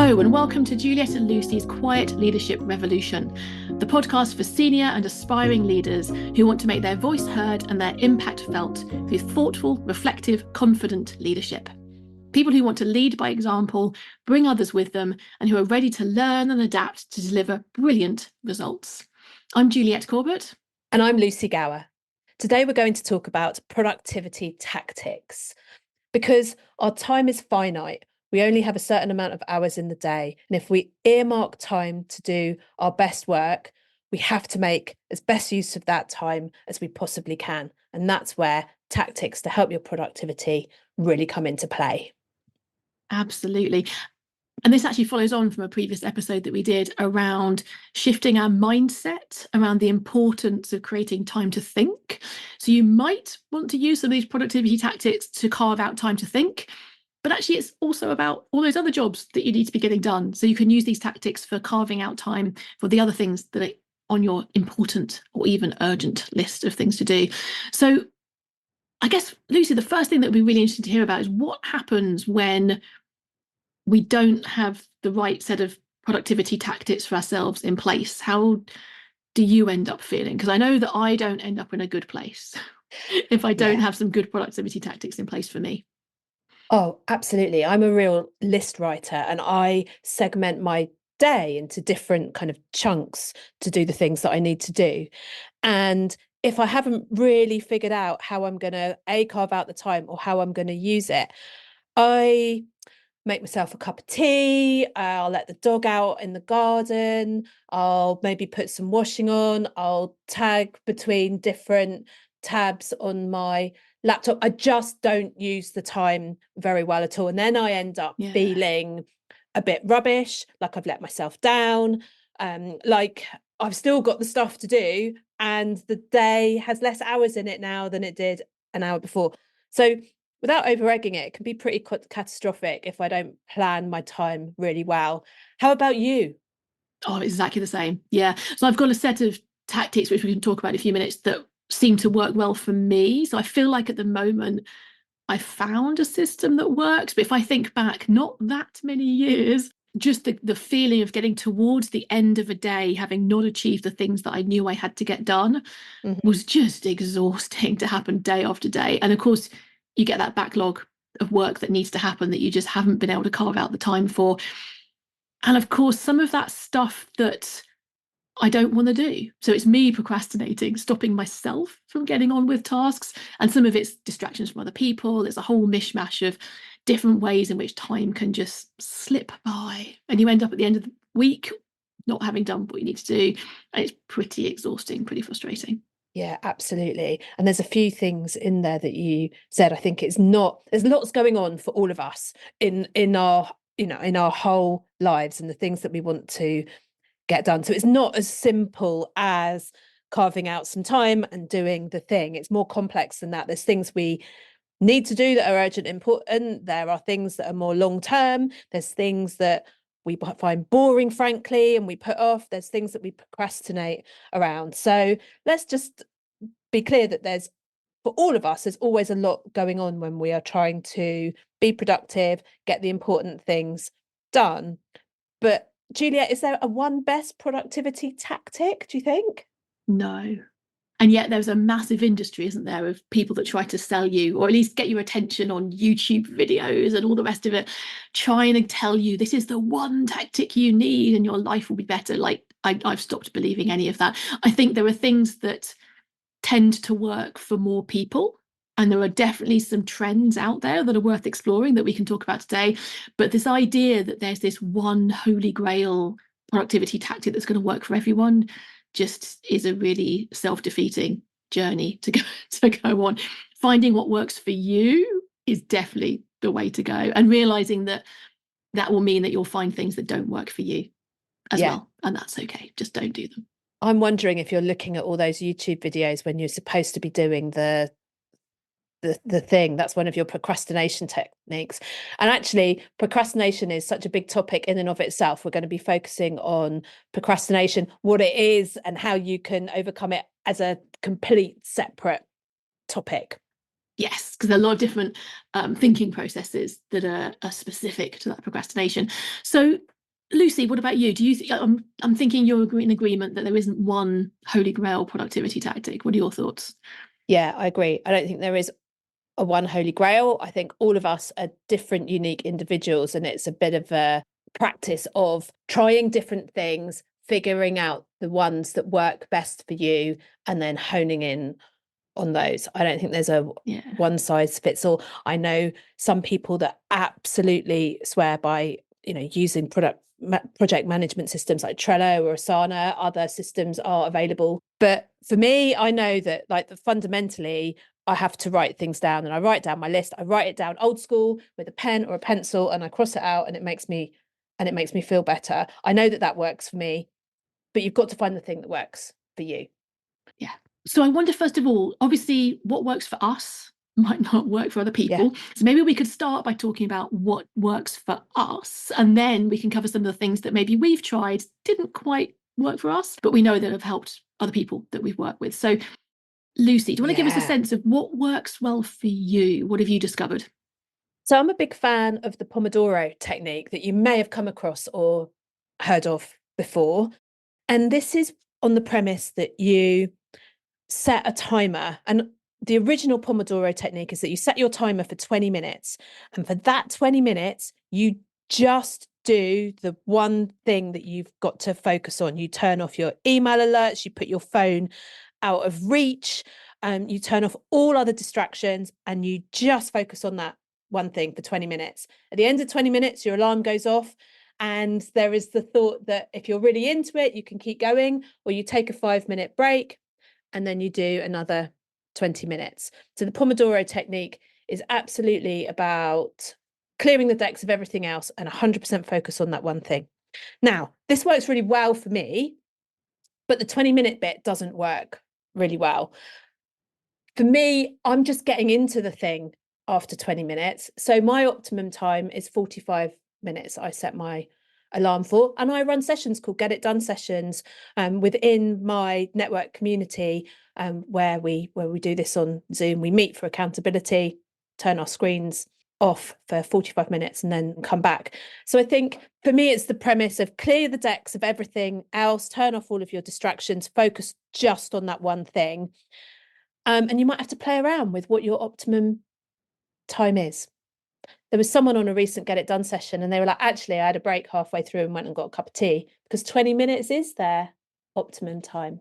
Hello and welcome to Juliet and Lucy's Quiet Leadership Revolution, the podcast for senior and aspiring leaders who want to make their voice heard and their impact felt through thoughtful, reflective, confident leadership. People who want to lead by example, bring others with them, and who are ready to learn and adapt to deliver brilliant results. I'm Juliet Corbett. And I'm Lucy Gower. Today we're going to talk about productivity tactics. Because our time is finite, we only have a certain amount of hours in the day. And if we earmark time to do our best work, we have to make as best use of that time as we possibly can. And that's where tactics to help your productivity really come into play. Absolutely. And this actually follows on from a previous episode that we did around shifting our mindset around the importance of creating time to think. So you might want to use some of these productivity tactics to carve out time to think, but actually it's also about all those other jobs that you need to be getting done. So you can use these tactics for carving out time for the other things that are on your important or even urgent list of things to do. So I guess, Lucy, the first thing that would be really interesting to hear about is what happens when we don't have the right set of productivity tactics for ourselves in place. How do you end up feeling? Because I know that I don't end up in a good place if I don't have some good productivity tactics in place for me. Oh, absolutely. I'm a real list writer and I segment my day into different kind of chunks to do the things that I need to do. And if I haven't really figured out how I'm going to carve out the time or how I'm going to use it, I make myself a cup of tea. I'll let the dog out in the garden. I'll maybe put some washing on. I'll tag between different tabs on my laptop. I just don't use the time very well at all. And then I end up feeling a bit rubbish, like I've let myself down, like I've still got the stuff to do and the day has less hours in it now than it did an hour before. So without over-egging it, it can be pretty catastrophic if I don't plan my time really well. How about you? Oh, it's exactly the same. Yeah. So I've got a set of tactics, which we can talk about in a few minutes, that seem to work well for me. So I feel like at the moment, I found a system that works. But if I think back not that many years, just the feeling of getting towards the end of a day, having not achieved the things that I knew I had to get done, was just exhausting to happen day after day. And of course, you get that backlog of work that needs to happen that you just haven't been able to carve out the time for. And of course, some of that stuff that I don't want to do. So it's me procrastinating, stopping myself from getting on with tasks. And some of it's distractions from other people. There's a whole mishmash of different ways in which time can just slip by. And you end up at the end of the week not having done what you need to do. And it's pretty exhausting, pretty frustrating. Yeah, absolutely. And there's a few things in there that you said. I think there's lots going on for all of us in our, in our whole lives and the things that we want to get done. So it's not as simple as carving out some time and doing the thing. It's more complex than that. There's things we need to do that are urgent, important. There are things that are more long term. There's things that we find boring, frankly, and we put off. There's things that we procrastinate around. So let's just be clear that for all of us, there's always a lot going on when we are trying to be productive, get the important things done. But Juliet, is there a one best productivity tactic, do you think? No. And yet there's a massive industry, isn't there, of people that try to sell you, or at least get your attention on YouTube videos and all the rest of it, trying to tell you this is the one tactic you need and your life will be better. Like I've stopped believing any of that. I think there are things that tend to work for more people. And there are definitely some trends out there that are worth exploring that we can talk about today. But this idea that there's this one holy grail productivity tactic that's going to work for everyone just is a really self-defeating journey to go on. Finding what works for you is definitely the way to go, and realizing that will mean that you'll find things that don't work for you as well, and that's okay. Just don't do them. I'm wondering if you're looking at all those YouTube videos when you're supposed to be doing the thing. That's one of your procrastination techniques. And actually, procrastination is such a big topic in and of itself. We're going to be focusing on procrastination, what it is, and how you can overcome it as a complete separate topic. Yes, because there are a lot of different thinking processes that are specific to that procrastination. So, Lucy, what about you? Do you? I'm thinking you're in agreement that there isn't one holy grail productivity tactic. What are your thoughts? Yeah, I agree. I don't think there is a one holy grail. I think all of us are different, unique individuals, and it's a bit of a practice of trying different things, figuring out the ones that work best for you, and then honing in on those. I don't think there's a Yeah. one size fits all. I know some people that absolutely swear by, using project management systems like Trello or Asana. Other systems are available. But for me, I know that fundamentally I have to write things down, and I write down my list. I write it down old school with a pen or a pencil, and I cross it out, and it makes me feel better. I know that that works for me, but you've got to find the thing that works for you. Yeah. So I wonder, first of all, obviously, what works for us might not work for other Yeah. people. So maybe we could start by talking about what works for us, and then we can cover some of the things that maybe we've tried, didn't quite work for us, but we know that have helped other people that we've worked with. So, Lucy, do you want to give us a Yeah. sense of what works well for you? What have you discovered? So I'm a big fan of the Pomodoro technique that you may have come across or heard of before. And this is on the premise that you set a timer. And the original Pomodoro technique is that you set your timer for 20 minutes. And for that 20 minutes, you just do the one thing that you've got to focus on. You turn off your email alerts, you put your phone out of reach, you turn off all other distractions, and you just focus on that one thing for 20 minutes. At the end of 20 minutes, your alarm goes off. And there is the thought that if you're really into it, you can keep going, or you take a 5-minute break and then you do another 20 minutes. So the Pomodoro technique is absolutely about clearing the decks of everything else and 100% focus on that one thing. Now, this works really well for me, but the 20-minute bit doesn't work really well. For me, I'm just getting into the thing after 20 minutes. So my optimum time is 45 minutes. I set my alarm for, and I run sessions called Get It Done sessions within my network community, where we do this on Zoom. We meet for accountability, turn our screens off for 45 minutes and then come back. So I think for me, it's the premise of clear the decks of everything else, turn off all of your distractions, focus just on that one thing. And you might have to play around with what your optimum time is. There was someone on a recent Get It Done session, and they were like, actually, I had a break halfway through and went and got a cup of tea, because 20 minutes is their optimum time,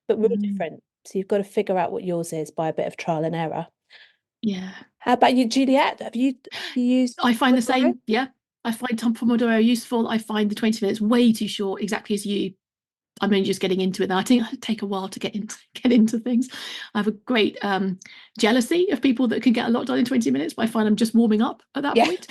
but we're all different. So you've got to figure out what yours is by a bit of trial and error. Yeah. How about you, Juliet? Have you used I find the Pomodoro? same. Yeah. I find Tom Pomodoro useful. I find the 20 minutes way too short, exactly as you. I'm only just getting into it now. I think it take a while to get into things. I have a great jealousy of people that can get a lot done in 20 minutes, but I find I'm just warming up at that point.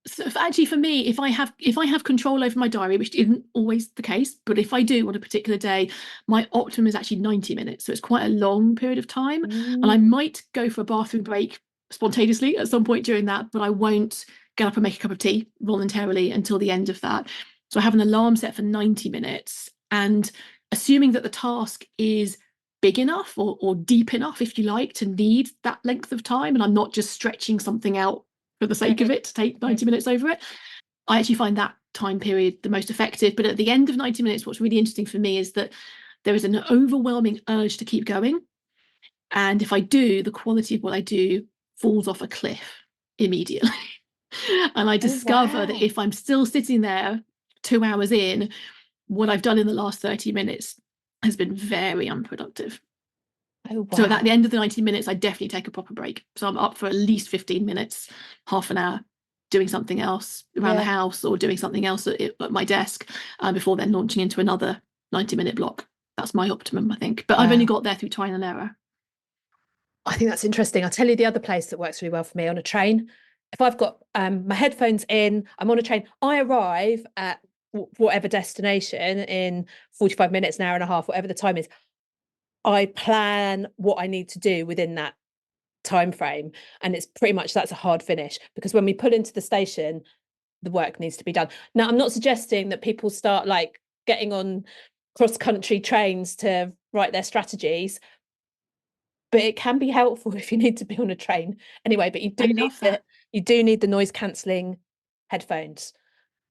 So actually, for me, if I have control over my diary, which isn't always the case, but if I do on a particular day, my optimum is actually 90 minutes. So it's quite a long period of time. And I might go for a bathroom break spontaneously at some point during that, but I won't get up and make a cup of tea voluntarily until the end of that. So I have an alarm set for 90 minutes, and assuming that the task is big enough or deep enough, if you like, to need that length of time, and I'm not just stretching something out for the sake of it to take 90 minutes over it, I actually find that time period the most effective. But at the end of 90 minutes, what's really interesting for me is that there is an overwhelming urge to keep going. And if I do, the quality of what I do falls off a cliff immediately. And I discover that if I'm still sitting there 2 hours in, what I've done in the last 30 minutes has been very unproductive. So at the end of the 90 minutes, I definitely take a proper break. So I'm up for at least 15 minutes, half an hour, doing something else around the house or doing something else at my desk before then launching into another 90-minute block. That's my optimum, I think. But I've only got there through trial and error. I think that's interesting. I'll tell you the other place that works really well for me: on a train. If I've got my headphones in, I'm on a train, I arrive at whatever destination in 45 minutes, an hour and a half, whatever the time is. I plan what I need to do within that time frame, and it's pretty much that's a hard finish, because when we pull into the station, the work needs to be done. Now, I'm not suggesting that people start like getting on cross-country trains to write their strategies, but it can be helpful if you need to be on a train. Anyway, but I love that. you do need the noise cancelling headphones.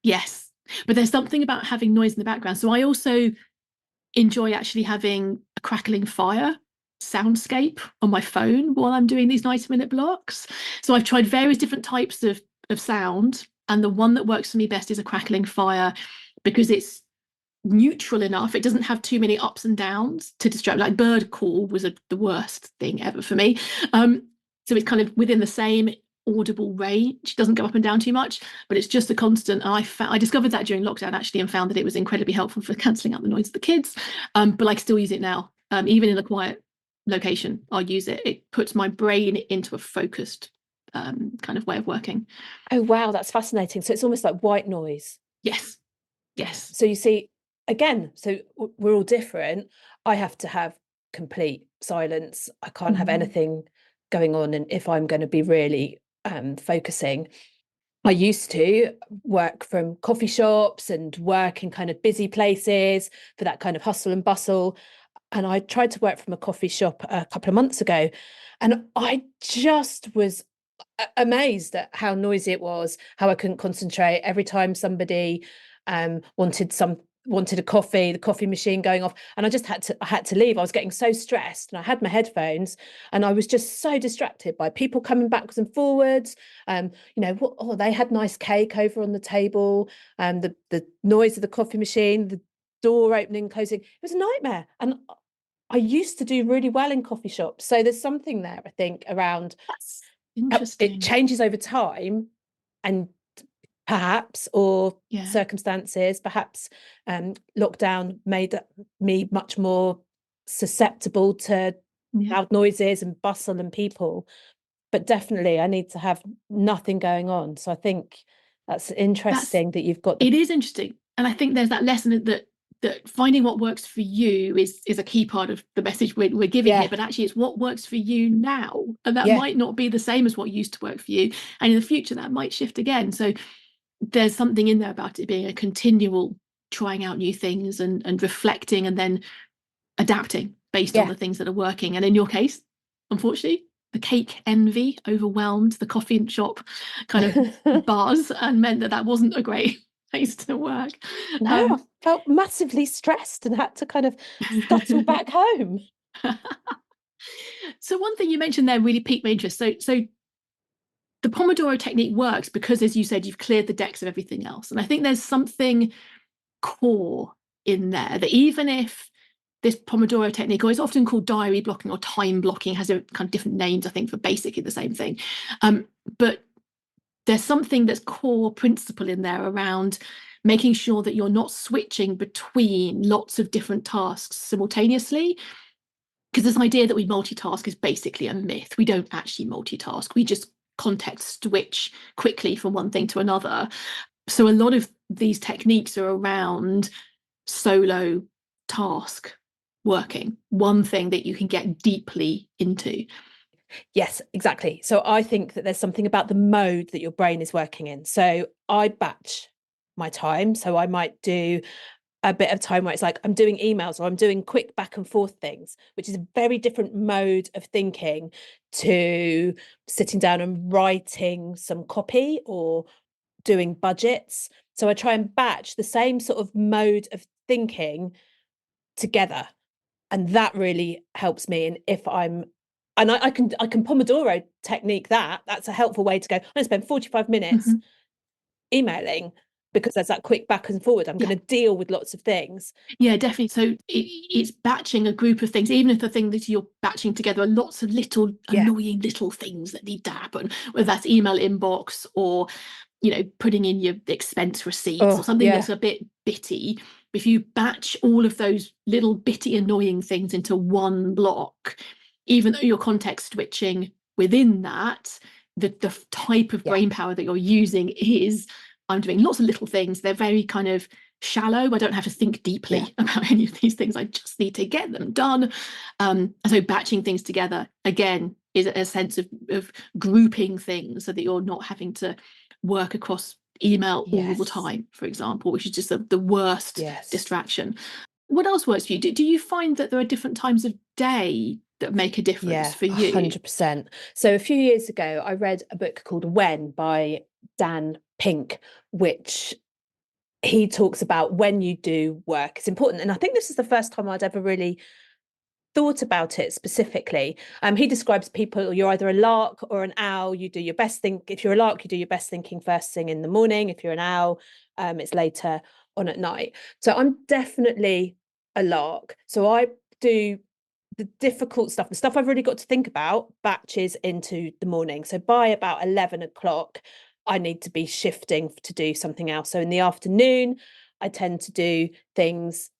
Yes. But there's something about having noise in the background. So I also enjoy actually having a crackling fire soundscape on my phone while I'm doing these 90-minute blocks. So I've tried various different types of sound, and the one that works for me best is a crackling fire because it's neutral enough. It doesn't have too many ups and downs to distract. Like bird call was the worst thing ever for me. So it's kind of within the same audible range. It doesn't go up and down too much, but it's just a constant. And I discovered that during lockdown actually, and found that it was incredibly helpful for cancelling out the noise of the kids. But I still use it now, even in a quiet location. I'll use it. It puts my brain into a focused kind of way of working. Oh wow, that's fascinating. So it's almost like white noise. Yes. Yes. So you see, again, so we're all different. I have to have complete silence. I can't have anything going on. And if I'm going to be really focusing, I used to work from coffee shops and work in kind of busy places for that kind of hustle and bustle. And I tried to work from a coffee shop a couple of months ago, and I just was amazed at how noisy it was, how I couldn't concentrate every time somebody wanted a coffee, the coffee machine going off, and I had to leave. I was getting so stressed, and I had my headphones, and I was just so distracted by people coming backwards and forwards. They had nice cake over on the table, and the noise of the coffee machine, the door opening, closing. It was a nightmare. And I used to do really well in coffee shops. So there's something there, I think, around That's interesting. it changes over time, and perhaps, or Yeah. circumstances, perhaps lockdown made me much more susceptible to loud noises and bustle and people. But definitely I need to have nothing going on. So I think that's interesting that you've got it is interesting. And I think there's that lesson that finding what works for you is a key part of the message we're giving here, but actually it's what works for you now, and that might not be the same as what used to work for you, and in the future that might shift again. So there's something in there about it being a continual trying out new things and reflecting and then adapting based on the things that are working. And in your case, unfortunately, the cake envy overwhelmed the coffee shop kind of buzz and meant that wasn't a great place to work. No, I felt massively stressed and had to kind of scuttle back home. So one thing you mentioned there really piqued my interest. So the Pomodoro technique works because, as you said, you've cleared the decks of everything else. And I think there's something core in there that even if this Pomodoro technique, or it's often called diary blocking or time blocking, has a kind of different names, I think, for basically the same thing. But there's something that's core principle in there around making sure that you're not switching between lots of different tasks simultaneously. Because this idea that we multitask is basically a myth. We don't actually multitask. We just context switch quickly from one thing to another. So a lot of these techniques are around solo task working, one thing that you can get deeply into. Yes, exactly. So I think that there's something about the mode that your brain is working in. So I batch my time. So I might do a bit of time where it's like I'm doing emails or I'm doing quick back and forth things, which is a very different mode of thinking to sitting down and writing some copy or doing budgets. So I try and batch the same sort of mode of thinking together, and that really helps me. And if I'm and I can Pomodoro technique that's a helpful way to go. I'm going to spend 45 minutes emailing, because there's that quick back and forward. I'm going to deal with lots of things. Yeah, definitely. So it's batching a group of things, even if the thing that you're batching together are lots of little annoying little things that need to happen, whether that's email inbox or, putting in your expense receipts or something that's a bit bitty. If you batch all of those little bitty annoying things into one block, even though you're context switching within that, the type of brain power that you're using is, I'm doing lots of little things. They're very kind of shallow. I don't have to think deeply about any of these things. I just need to get them done. And so batching things together, again, is a sense of grouping things so that you're not having to work across email all the time, for example, which is just the worst distraction. What else works for you? Do you find that there are different times of day that make a difference Yeah, for you? 100%. So a few years ago, I read a book called When by Dan Pink, which he talks about when you do work, it's important. And I think this is the first time I'd ever really thought about it specifically. He describes people, you're either a lark or an owl. You do your best if you're a lark, you do your best thinking first thing in the morning. If you're an owl, it's later on at night. So I'm definitely a lark. So I do the difficult stuff, the stuff I've really got to think about, batches into the morning. So by about 11 o'clock, I need to be shifting to do something else. So in the afternoon, I tend to do things,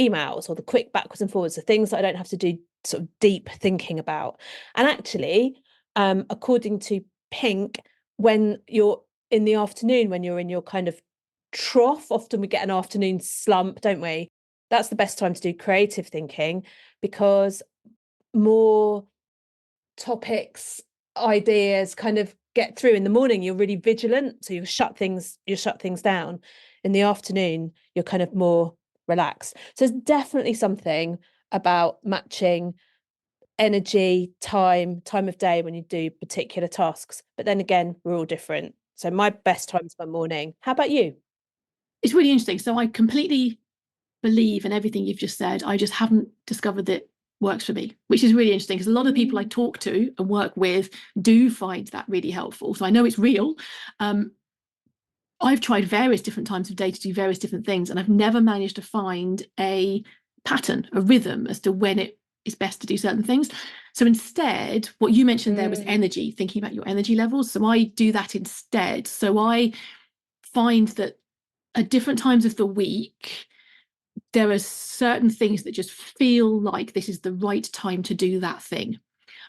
emails or the quick backwards and forwards, the things that I don't have to do sort of deep thinking about. And actually, according to Pink, when you're in the afternoon, when you're in your kind of trough, often we get an afternoon slump, don't we? That's the best time to do creative thinking, because more topics, ideas kind of get through. In the morning, you're really vigilant, so you shut things down. In the afternoon, you're kind of more relaxed. So there's definitely something about matching energy, time of day when you do particular tasks. But then again, we're all different. So my best time is my morning. How about you? It's really interesting. So I completely believe in everything you've just said. I just haven't discovered that works for me, which is really interesting, because a lot of the people I talk to and work with do find that really helpful. So I know it's real. I've tried various different times of day to do various different things, and I've never managed to find a pattern, a rhythm as to when it is best to do certain things. So instead, what you mentioned there was energy, thinking about your energy levels. So I do that instead. So I find that at different times of the week, there are certain things that just feel like this is the right time to do that thing.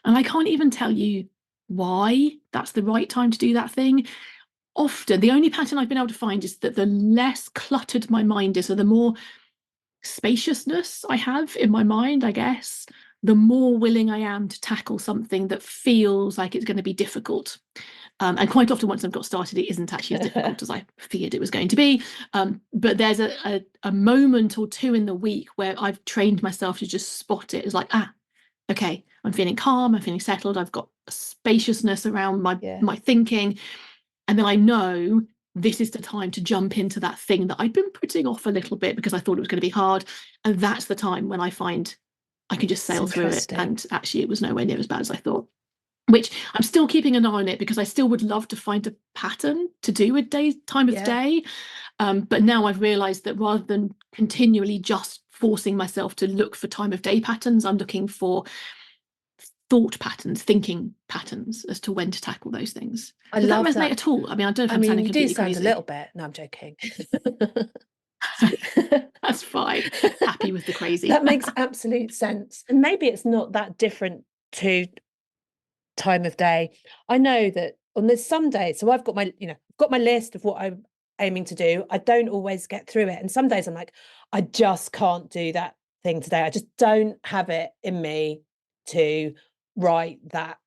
And I can't even tell you why that's the right time to do that thing. Often, the only pattern I've been able to find is that the less cluttered my mind is, so the more spaciousness I have in my mind, I guess, the more willing I am to tackle something that feels like it's going to be difficult. And quite often, once I've got started, it isn't actually as difficult as I feared it was going to be. But there's a moment or two in the week where I've trained myself to just spot it. It's like, okay, I'm feeling calm, I'm feeling settled, I've got a spaciousness around my thinking. And then I know this is the time to jump into that thing that I'd been putting off a little bit because I thought it was going to be hard. And that's the time when I find I can just sail through it. And actually, it was nowhere near as bad as I thought. Which I'm still keeping an eye on it, because I still would love to find a pattern to do with time of day. But now I've realised that rather than continually just forcing myself to look for time of day patterns, I'm looking for thought patterns, thinking patterns as to when to tackle those things. Does that resonate at all? I mean, I don't know if I'm sounding completely crazy. You do sound a little bit. No, I'm joking. That's fine. Happy with the crazy. That makes absolute sense. And maybe it's not that different to time of day. I know that on there's some days, so I've got my list of what I'm aiming to do. I don't always get through it. And some days I'm like, I just can't do that thing today. I just don't have it in me to write that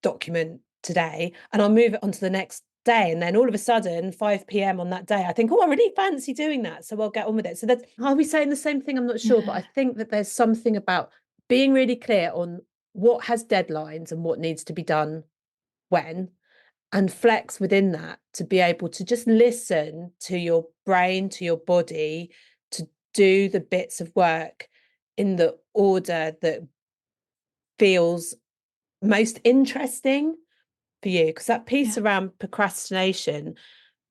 document today. And I'll move it on to the next day. And then all of a sudden, 5 p.m. on that day, I think, oh, I really fancy doing that. So I'll get on with it. So are we saying the same thing? I'm not sure, but I think that there's something about being really clear on what has deadlines and what needs to be done when, and flex within that to be able to just listen to your brain, to your body, to do the bits of work in the order that feels most interesting for you. Because that piece around procrastination,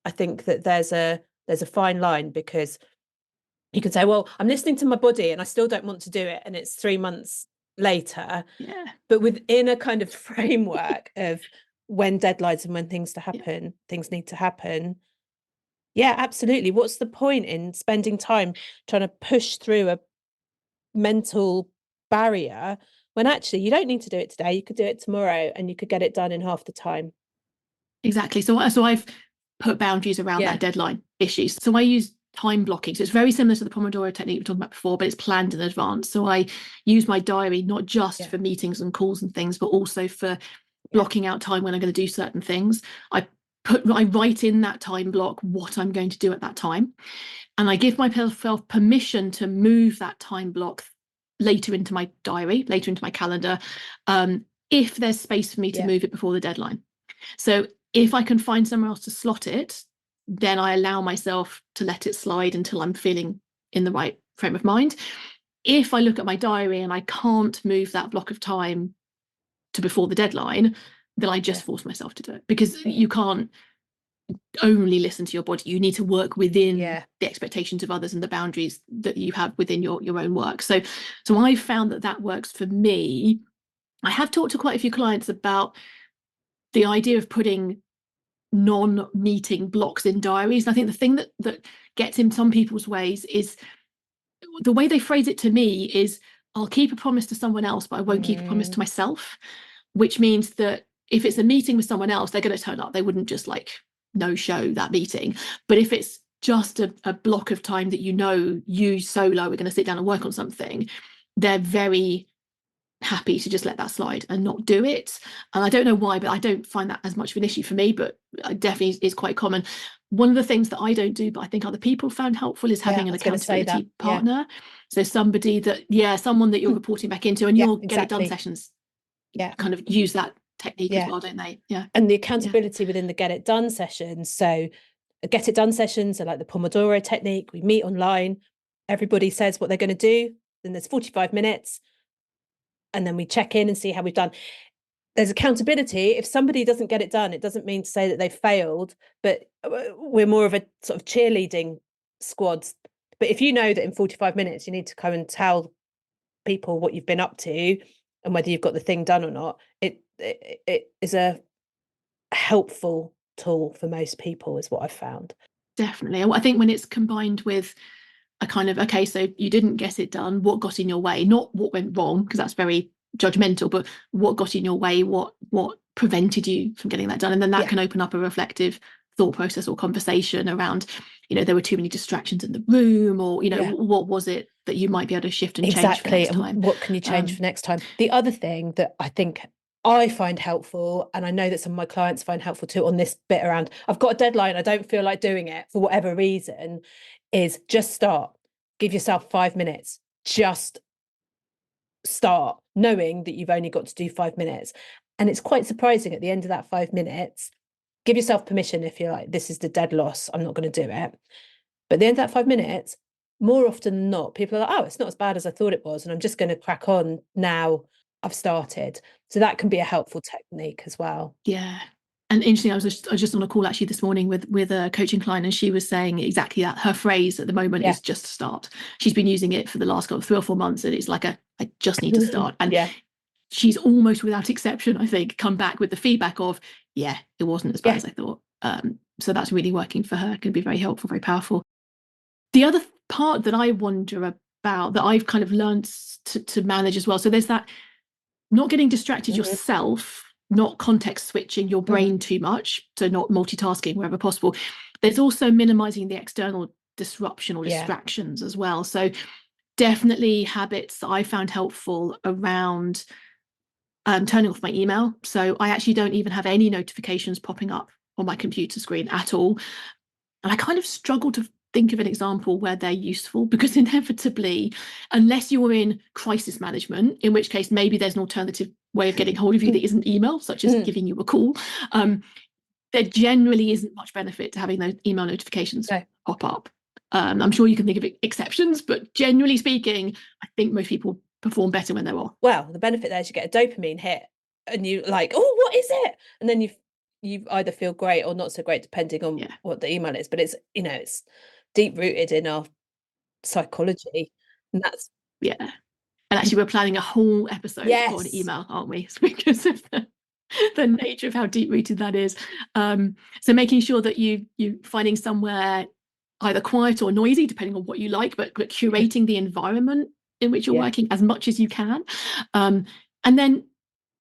I think that there's a fine line, because you can say, well, I'm listening to my body and I still don't want to do it, and it's 3 months later. But within a kind of framework of when deadlines and when things need to happen. Yeah, absolutely. What's the point in spending time trying to push through a mental barrier when actually you don't need to do it today? You could do it tomorrow and you could get it done in half the time. Exactly. So I've put boundaries around that deadline issue. So I use time blocking. So it's very similar to the Pomodoro technique we were talking about before, but it's planned in advance. So I use my diary not just for meetings and calls and things, but also for blocking out time when I'm going to do certain things. I write in that time block what I'm going to do at that time. And I give myself permission to move that time block later into my diary, later into my calendar, if there's space for me to move it before the deadline. So if I can find somewhere else to slot it, then I allow myself to let it slide until I'm feeling in the right frame of mind. If I look at my diary and I can't move that block of time to before the deadline, then I just force myself to do it, because you can't only listen to your body. You need to work within the expectations of others and the boundaries that you have within your own work. So I found that works for me. I have talked to quite a few clients about the idea of putting non-meeting blocks in diaries. And I think the thing that gets in some people's ways is the way they phrase it to me is, I'll keep a promise to someone else, but I won't keep a promise to myself, which means that if it's a meeting with someone else, they're going to turn up. They wouldn't just like no show that meeting. But if it's just a block of time that you solo are going to sit down and work on something, they're very happy to just let that slide and not do it. And I don't know why, but I don't find that as much of an issue for me, but it definitely is quite common. One of the things that I don't do, but I think other people found helpful, is having an accountability partner. So somebody someone that you're reporting back into, and your Get It Done sessions kind of use that technique as well, don't they? And the accountability within the Get It Done sessions. So Get It Done sessions are like the Pomodoro technique. We meet online, everybody says what they're going to do, then there's 45 minutes, and then we check in and see how we've done. There's accountability. If somebody doesn't get it done, it doesn't mean to say that they've failed, but we're more of a sort of cheerleading squad. But if you know that in 45 minutes you need to come and tell people what you've been up to and whether you've got the thing done or not, it is a helpful tool for most people, is what I've found. Definitely. I think when it's combined with a kind of, okay, so you didn't get it done, what got in your way, not what went wrong, because that's very judgmental, but what got in your way, what prevented you from getting that done. And then that can open up a reflective thought process or conversation around, there were too many distractions in the room, or what was it that you might be able to shift and change for next time. And what can you change for next time? The other thing that I think I find helpful, and I know that some of my clients find helpful too, on this bit around, I've got a deadline, I don't feel like doing it for whatever reason, is just start. Give yourself 5 minutes. Just start, knowing that you've only got to do 5 minutes. And it's quite surprising at the end of that 5 minutes, give yourself permission if you're like, this is the dead loss, I'm not going to do it. But at the end of that 5 minutes, more often than not, people are like, oh, it's not as bad as I thought it was, and I'm just going to crack on now I've started. So that can be a helpful technique as well. Yeah. And interesting, I was just on a call actually this morning with a coaching client, and she was saying exactly that. Her phrase at the moment is just start. She's been using it for the last 3 or 4 months, and it's like I just need to start. And she's almost without exception, I think, come back with the feedback of, it wasn't as bad as I thought. So that's really working for her. It can be very helpful, very powerful. The other part that I wonder about, that I've kind of learned to manage as well, so there's that not getting distracted yourself, not context switching your brain too much, so not multitasking wherever possible. There's also minimizing the external disruption or distractions as well. So definitely habits that I found helpful around turning off my email. So I actually don't even have any notifications popping up on my computer screen at all. And I kind of struggle to think of an example where they're useful, because inevitably, unless you're in crisis management, in which case maybe there's an alternative way of getting hold of you that isn't email, such as giving you a call, there generally isn't much benefit to having those email notifications pop up. I'm sure you can think of exceptions, but generally speaking, I think most people perform better when they're off. Well, the benefit there is you get a dopamine hit, and you like, oh, what is it? And then you either feel great or not so great, depending on what the email is. But it's it's deep rooted in our psychology, and that's and actually we're planning a whole episode on email, aren't we? Because of the nature of how deep rooted that is. So making sure that you finding somewhere either quiet or noisy, depending on what you like, but curating the environment in which you're working as much as you can. And then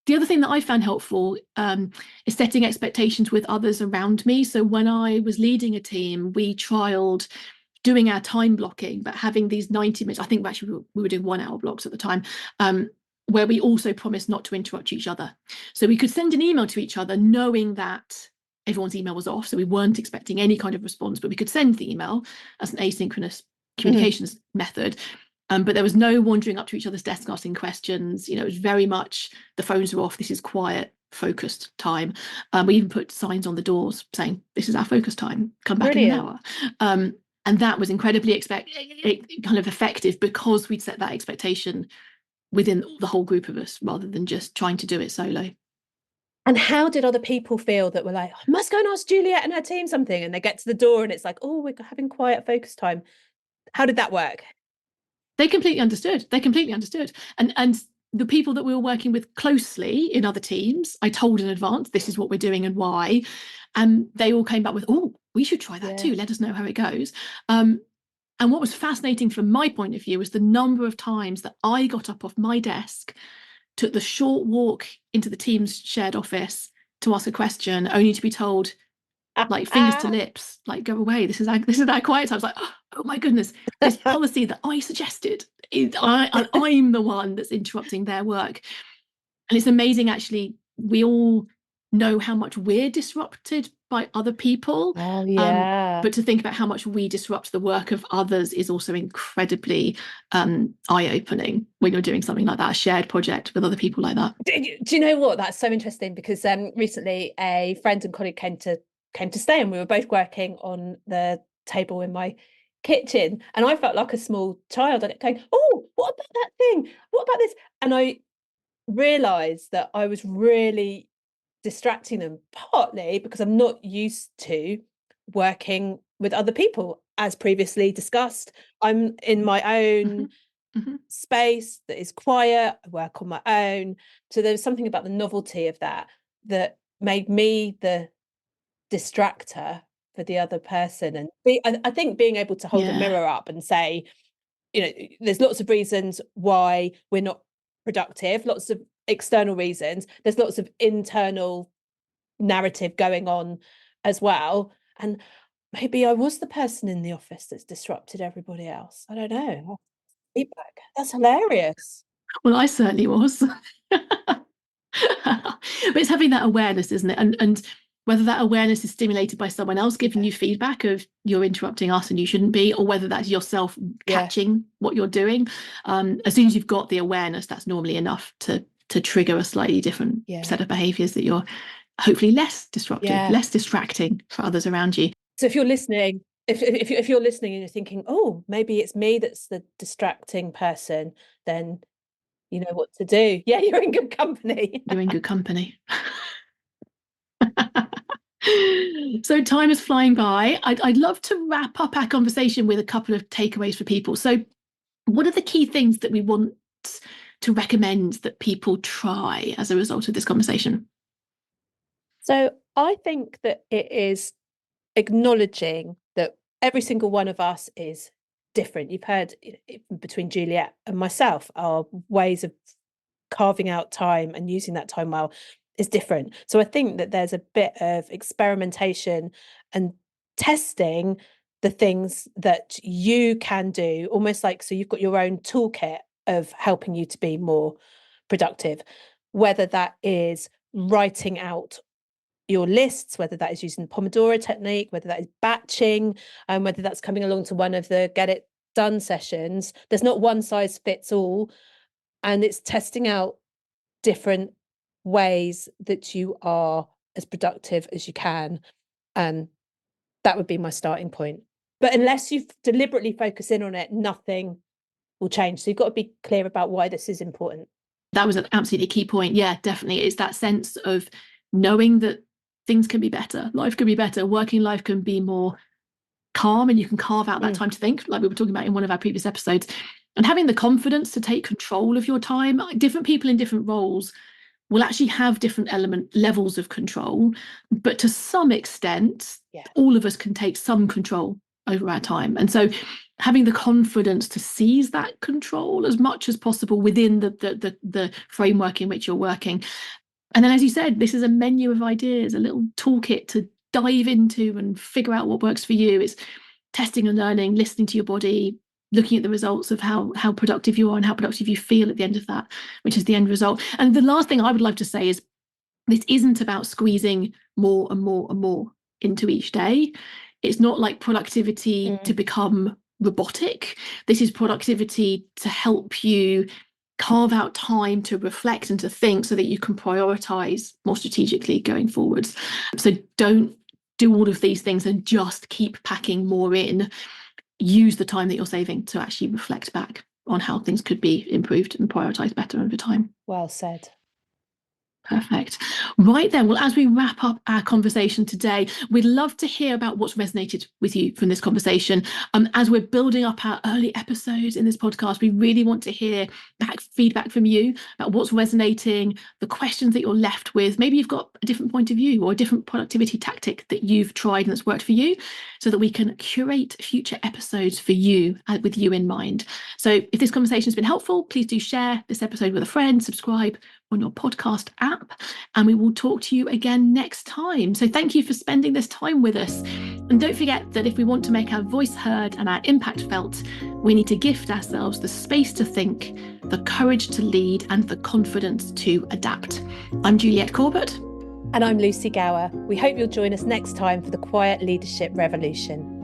the other thing that I found helpful is setting expectations with others around me. So when I was leading a team, we trialed doing our time blocking, but having these 90 minutes, I think actually we were doing 1 hour blocks at the time, where we also promised not to interrupt each other. So we could send an email to each other knowing that everyone's email was off, so we weren't expecting any kind of response, but we could send the email as an asynchronous communications method. But there was no wandering up to each other's desk asking questions. You know, it was very much the phones are off. This is quiet, focused time. We even put signs on the doors saying, "This is our focus time. Come back in an Brilliant. hour." And that was incredibly kind of effective because we'd set that expectation within the whole group of us rather than just trying to do it solo. And how did other people feel that were like, I must go and ask Juliet and her team something, and they get to the door and it's like, oh, we're having quiet focus time. How did that work? They completely understood. They completely understood. And the people that we were working with closely in other teams, I told in advance, this is what we're doing and why. And they all came back with, oh, we should try that too. Let us know how it goes. And what was fascinating from my point of view was the number of times that I got up off my desk, took the short walk into the team's shared office to ask a question, only to be told, like fingers to lips, like go away. This is our quiet time. I was like, oh my goodness, this policy that I suggested, I'm the one that's interrupting their work. And it's amazing, actually, we all know how much we're disrupted by other people. Oh, yeah. But to think about how much we disrupt the work of others is also incredibly eye-opening when you're doing something like that, a shared project with other people like that. Do you know what? That's so interesting because recently a friend and colleague came to stay, and we were both working on the table in my kitchen, and I felt like a small child on it going, oh, what about that thing? What about this? And I realized that I was really distracting them, partly because I'm not used to working with other people. As previously discussed, I'm in my own space that is quiet. I work on my own. So there's something about the novelty of that made me the distractor for the other person. And I think being able to hold a mirror up and say, you know, there's lots of reasons why we're not productive, lots of external reasons, there's lots of internal narrative going on as well. And maybe I was the person in the office that's disrupted everybody else. I don't know. Feedback. That's hilarious. Well, I certainly was. But it's having that awareness, isn't it? And whether that awareness is stimulated by someone else giving you feedback of you're interrupting us and you shouldn't be, or whether that's yourself catching what you're doing. As soon as you've got the awareness, that's normally enough to trigger a slightly different set of behaviors that you're hopefully less disruptive, less distracting for others around you. So if you're listening, if you're listening and you're thinking, oh, maybe it's me that's the distracting person, then you know what to do. Yeah, you're in good company. You're in good company. So time is flying by. I'd love to wrap up our conversation with a couple of takeaways for people. So what are the key things that we want to recommend that people try as a result of this conversation? So I think that it is acknowledging that every single one of us is different. You've heard between Juliet and myself, our ways of carving out time and using that time well is different. So I think that there's a bit of experimentation and testing the things that you can do, almost like, so you've got your own toolkit of helping you to be more productive, whether that is writing out your lists, whether that is using the Pomodoro technique, whether that is batching, and whether that's coming along to one of the get it done sessions. There's not one size fits all, and it's testing out different ways that you are as productive as you can. And that would be my starting point. But unless you deliberately focus in on it, nothing will change. So you've got to be clear about why this is important. That was an absolutely key point. Yeah, definitely. It's that sense of knowing that things can be better, life can be better, working life can be more calm, and you can carve out that time to think, like we were talking about in one of our previous episodes, and having the confidence to take control of your time. Different people in different roles will actually have different levels of control, but to some extent, all of us can take some control over our time. And so having the confidence to seize that control as much as possible within the framework in which you're working. And then, as you said, this is a menu of ideas, a little toolkit to dive into and figure out what works for you. It's testing and learning, listening to your body, looking at the results of how productive you are and how productive you feel at the end of that, which is the end result. And the last thing I would like to say is this isn't about squeezing more and more and more into each day. It's not like productivity to become robotic. This is productivity to help you carve out time to reflect and to think so that you can prioritize more strategically going forwards. So don't do all of these things and just keep packing more in. Use the time that you're saving to actually reflect back on how things could be improved and prioritized better over time. Well said. Perfect. Right then, well, as we wrap up our conversation today, we'd love to hear about what's resonated with you from this conversation. As we're building up our early episodes in this podcast, we really want to hear feedback from you about what's resonating, the questions that you're left with. Maybe you've got a different point of view or a different productivity tactic that you've tried and that's worked for you, so that we can curate future episodes for you with you in mind. So if this conversation has been helpful, please do share this episode with a friend, subscribe on your podcast app, and we will talk to you again next time. So thank you for spending this time with us. And don't forget that if we want to make our voice heard and our impact felt, we need to gift ourselves the space to think, the courage to lead, and the confidence to adapt. I'm Juliet Corbett. And I'm Lucy Gower. We hope you'll join us next time for the Quiet Leadership Revolution.